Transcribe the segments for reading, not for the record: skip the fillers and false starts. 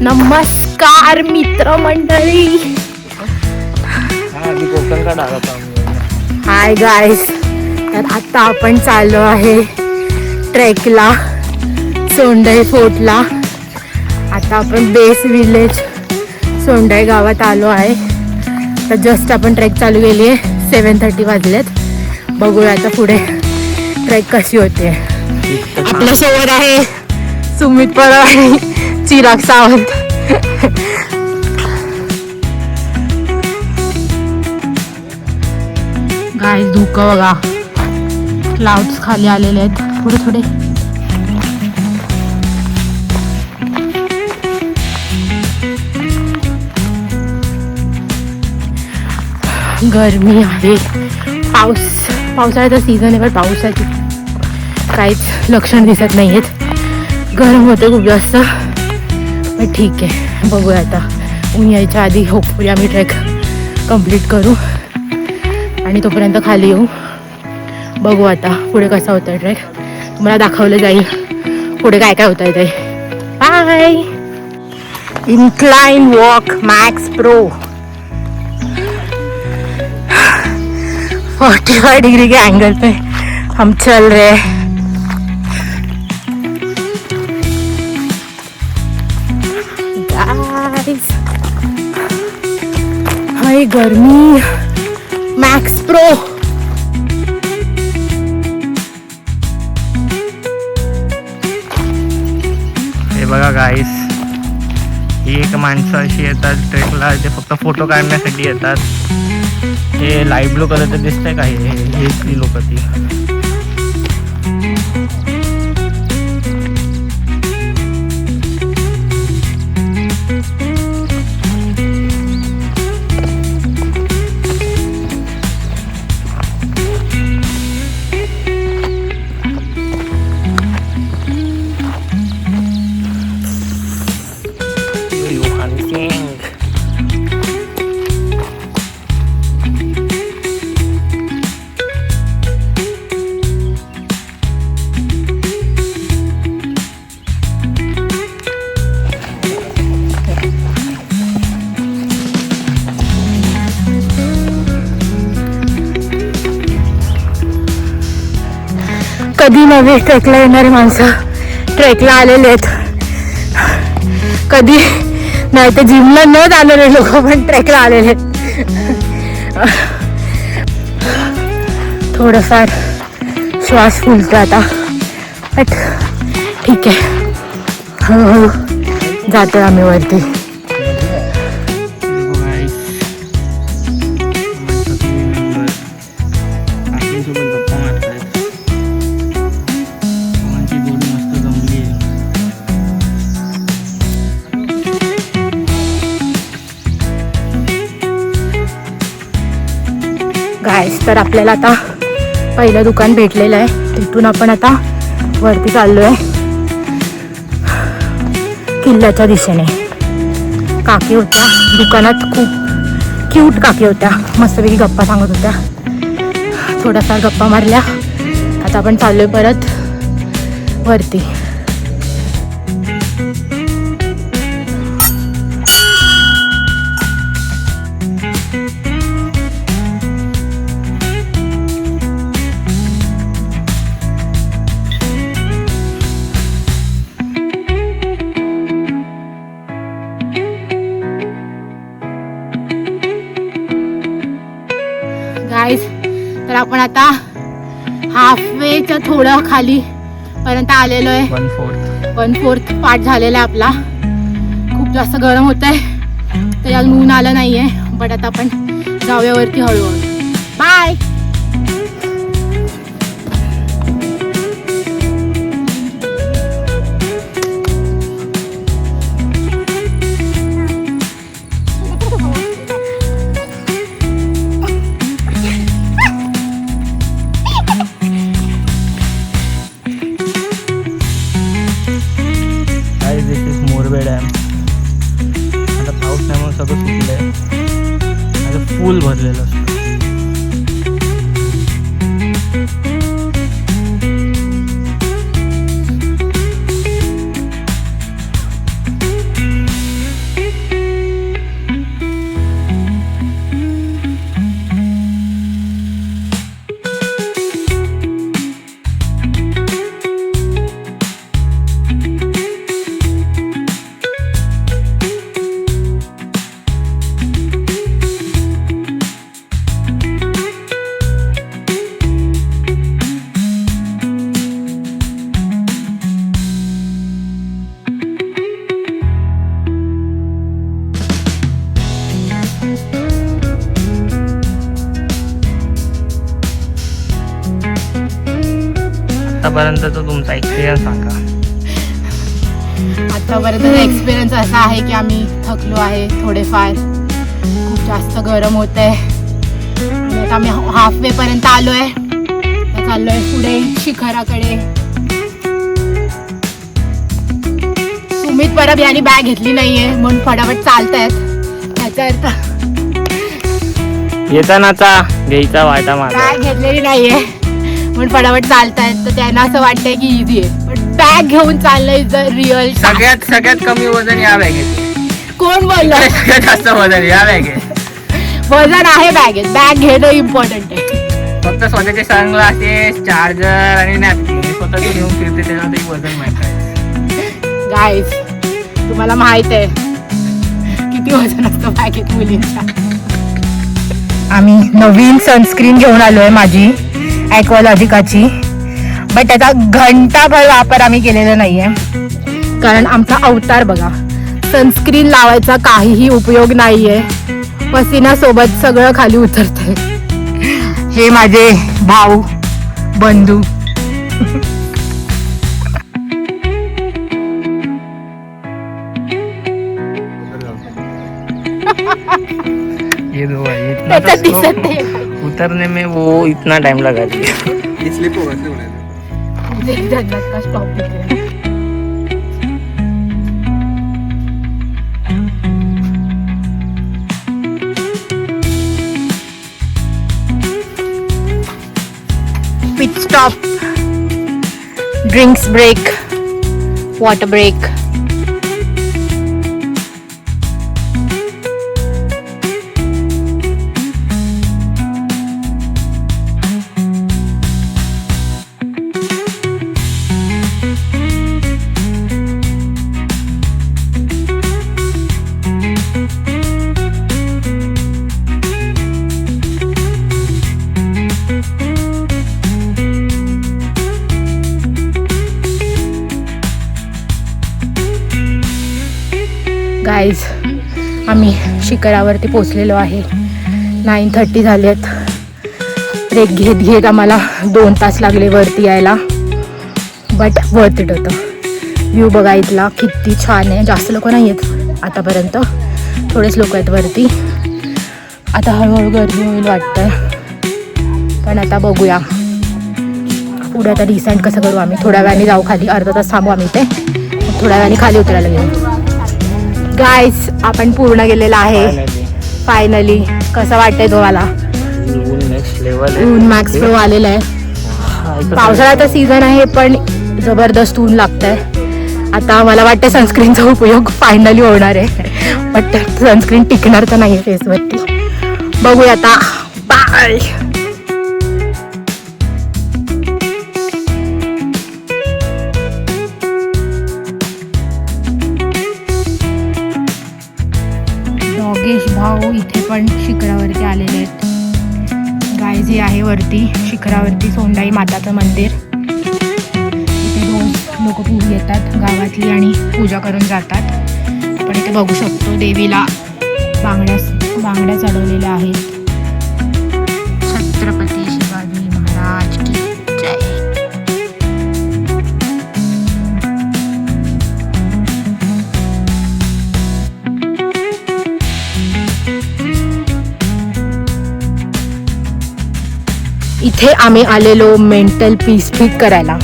नमस्कार मित्रमंडळी. Hi guys. तर आता आपण चाललो आहे ट्रेकला, सोंडाई फोर्टला. आता आपण बेस विलेज सोंडाई गावात आलो आहे. तर जस्ट आपण ट्रेक चालू केली आहे. 7:30 वाजलेत. बघूया आता पुढे ट्रेक कशी होते. आपल्यासोबत आहे सुमित परब आणि चिराग सावंत. गाईस धुकं बघा, क्लाउड्स खाली आलेले आहेत थोडे थोडे. गरमी आहे. पावसाळ्याचा सीझन आहे पण पावसाची काहीच लक्षण दिसत नाही आहेत. गरम होते खूप जास्त पण ठीक आहे. बघूया आता ऊन यायच्या आधी होपफुली आम्ही ट्रेक कंप्लीट करू आणि तोपर्यंत खाली येऊ. बघू आता पुढे कसा होता आहे ट्रेक. तुम्हाला दाखवलं जाईल पुढे काय काय होत आहे ते. Bye. Incline walk max pro 45 degree के एंगल पे हम चल रहे हैं. गाइस हाय गर्मी. मॅक्स प्रो हे बघा गाईस, ही एक माणसं अशी येतात ट्रेकला, ते फक्त फोटो काढण्यासाठी येतात. हे लाईट ब्लू कलरचं दिसतंय का, हेच ती लोक ती. कधी नव्हे ट्रेकला येणारे माणसं ट्रेकला आलेले आहेत. कधी नाही ते जिमला न जाणारे लोक पण ट्रेकला आलेले आहेत. थोडंफार श्वास फुलतो आता बट ठीक आहे. हळूहळू जातो आम्ही वरती. गाईस तर आपल्याला आता पहिलं दुकान भेटलेलं आहे. तिथून आपण आता वरती चाललो आहे किल्ल्याच्या दिशेने. काकी होत्या दुकानात, खूप क्यूट काकी होत्या, मस्तपैकी गप्पा सांगत होत्या. थोड्याफार गप्पा मारल्या. आता आपण चाललोय परत वरती. गाईस तर आपण आता हाफवेच्या थोडं खाली पर्यंत आलेलो आहे. 1/4 पार्ट झालेला आहे आपला. खूप जास्त गरम होत आहे तर अजून ऊन आलं नाही आहे. बट आता आपण जाऊया वरती हळूहळू. बाय. मोरबे डॅम आता पाऊस त्यामुळे सगळं सुकलंय. आता फुल भरलेलं असतं. आतापर्यंतचा तुमचा एक्सपिरियन्स सांगा. आतापर्यंत एक्सपिरियन्स असा आहे की आम्ही थकलो आहे थोडेफार, खूप जास्त गरम होत आहे आणि आता आम्ही हाफवे पर्यंत आलोय. चाललोय पुढे शिखराकडे. सुमित परब यांनी बॅग घेतली नाहीये म्हणून फटाफट चालतायत. याचा अर्थ येतानाचा घ्यायचा वाटा मारा. बॅग घेतलेली नाहीये म्हणून फटाफट चालतायत, तर त्यांना असं वाटतंय की इझी आहे, पण बॅग घेऊन चाललंय जर रिअल. सगळ्यात कमी वजन या बॅगेत. कोण बोललं? सगळ्यात जास्त वजन या बॅगेत. वजन आहे बॅगेत, बॅग घेणं इम्पॉर्टंट आहे. फक्त स्वतःचे सनग्लासेस, चार्जर आणि नॅपकिन स्वतः घेऊन फिरते, त्याला तरी वजन माहित आहे. गाईज, तुम्हाला माहित आहे किती वजन असतं बॅगेत मुलींच्या. आम्ही नवीन सनस्क्रीन घेऊन आलोय माझी ॲक्वालॉजिकाची, बट त्याचा घंटाभर वापर आम्ही केलेला नाहीये, कारण आमचा अवतार बघा, सनस्क्रीन लावायचा काहीही उपयोग नाहीये, पसिनासोबत सगळं खाली उतरतंय. हे माझे भाऊ बंधू. ये दो भाई, इतना तो दिसत नाही. उतरने में वो इतना टाइम लगा दिया. Pit stop, drinks break, water break. Guys, आम्ही शिखरावरती पोचलेलो आहे. 9:30 झालेत. ब्रेक घेत घेत आम्हाला 2 तास लागले वरती यायला, बट वर्थ इट होतं. व्ह्यू बघा इथला किती छान आहे. जास्त लोक नाही आहेत आतापर्यंत, थोडेच लोक आहेत वरती. आता हळूहळू गर्दी होईल वाटतंय, पण आता बघूया पुढे आता डिसेंट कसं करू आम्ही. थोड्या वेळाने जाऊ खाली, अर्धा तास थांबू आम्ही ते, मग थोड्या वेळाने खाली उतरायला घेऊ. गाईज, आपण पूर्ण गेलेला आहे फायनली. कसं वाटतंय तुम्हाला? नेक्स्ट लेवल ऊन मॅक्स प्रो आलेला आहे. पावसाळ्याचा सीझन आहे पण जबरदस्त ऊन लागतंय. आता मला वाटतं सनस्क्रीनचा उपयोग फायनली होणार आहे, बट सनस्क्रीन टिकणार तर नाही फेसवरती. बघूया आता. बाय. योगेश भाऊ इथे पण शिखरावरती आलेले आहेत. गाईज, हे आहे वरती शिखरावरती सोंडाई माताचं मंदिर. इथे रोज लोक पूजा येतात गावातली आणि पूजा करून जातात. आपण इथे बघू शकतो देवीला बांगड्या चढवलेल्या आहेत. छत्रपती शिवाजी महाराज की जय. इथे आम्ही आलेलो मेंटल पीस ठीक करायला,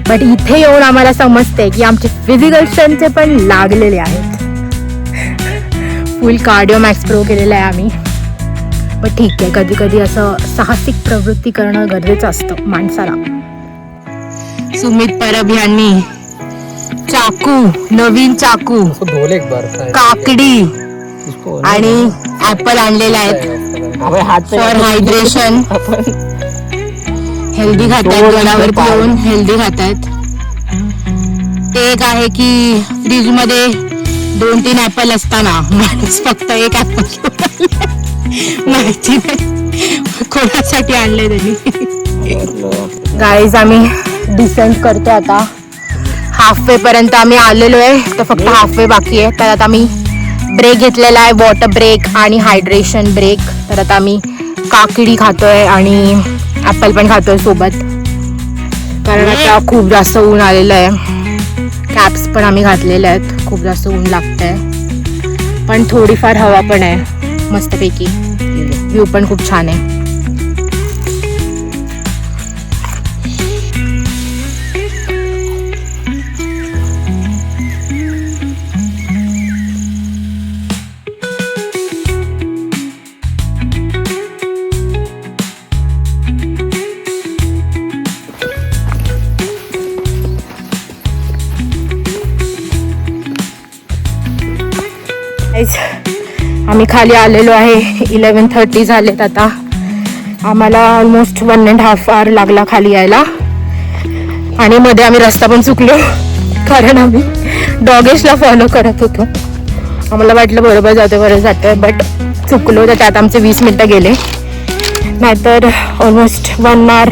बट इथे येऊन आम्हाला समजते की आमचे फिजिकल स्ट्रेंथचे पण लागलेले आहेत. फुल कार्डिओ मॅक्स प्रो केलेला आहे आम्ही, पण ठीक आहे, कधी कधी असं साहसिक प्रवृत्ती करणं गरजेचं असतं माणसाला. सुमित परब यांनी नवीन चाकू, काकडी आणि ऍपल आणलेले आहेत फॉर हायड्रेशन. हेल्दी खातायत, गडावरती येऊन हेल्दी खातायत. ते एक आहे की फ्रीज मध्ये 2-3 ऍपल असताना माणूस फक्त एक ऍपल माहिती नाही कोणासाठी आणलंय त्यांनी. गाईज, आम्ही डिसेंट करतो आता. हाफवे पर्यंत आम्ही आलेलो आहे, तर फक्त हाफवे बाकी आहे. तर आता आम्ही ब्रेक घेतलेला आहे, वॉटर ब्रेक आणि हायड्रेशन ब्रेक. तर आता आम्ही काकडी खातोय आणि ॲपल पण खातोय सोबत. कारण आता खूप जास्त ऊन आलेलं आहे. कॅप्स पण आम्ही घातलेले आहेत, खूप जास्त ऊन लागतंय, पण थोडीफार हवा पण आहे मस्तपैकी. व्ह्यू पण खूप छान आहे. आम्ही खाली आलेलो आहे. 11:30 झालेत आता. आम्हाला ऑलमोस्ट 1.5 आवर लागला खाली यायला. आणि मध्ये आम्ही रस्ता पण चुकलो, कारण आम्ही डॉगेशला फॉलो करत होतो. आम्हाला वाटलं बरोबर जातोय, बट चुकलो. त्याच्यात आमचे 20 मिनटं गेले. नाहीतर ऑलमोस्ट 1 आवर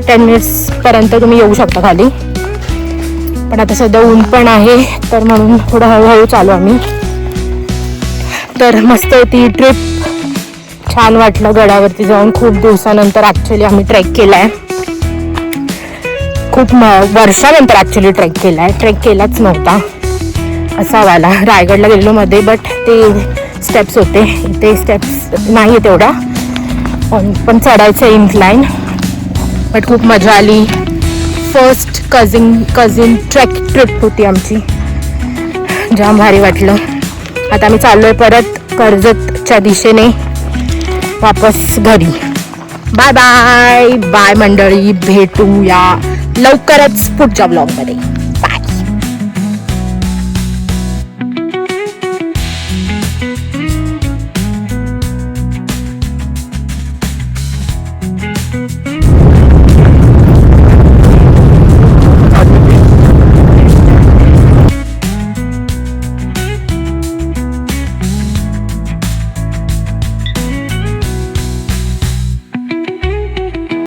10 मिनिट्स पर्यंत तुम्ही येऊ शकता खाली. पण आता सध्या ऊन पण आहे, तर म्हणून थोडं हळूहळू चालू आम्ही. तर मस्त होती ट्रिप, छान वाटलं गडावरती जाऊन. खूप दिवसानंतर ॲक्च्युली आम्ही ट्रेक केला आहे. खूप वर्षानंतर ॲक्च्युली ट्रेक केला आहे. ट्रेक केलाच नव्हता असा वाला. रायगडला गेलो मध्ये, बट ते स्टेप्स होते, ते स्टेप्स नाही आहे तेवढा, पण चढायचं इन्क्लाइन. बट खूप मजा आली. फर्स्ट कझिन ट्रिप होती आमची. जाम भारी वाटलं. आता आम्ही चाललोय परत कर्जतच्या दिशेने वापस घरी. बाय बाय बाय मंडळी, भेटूया लवकरच पुढच्या ब्लॉगमध्ये.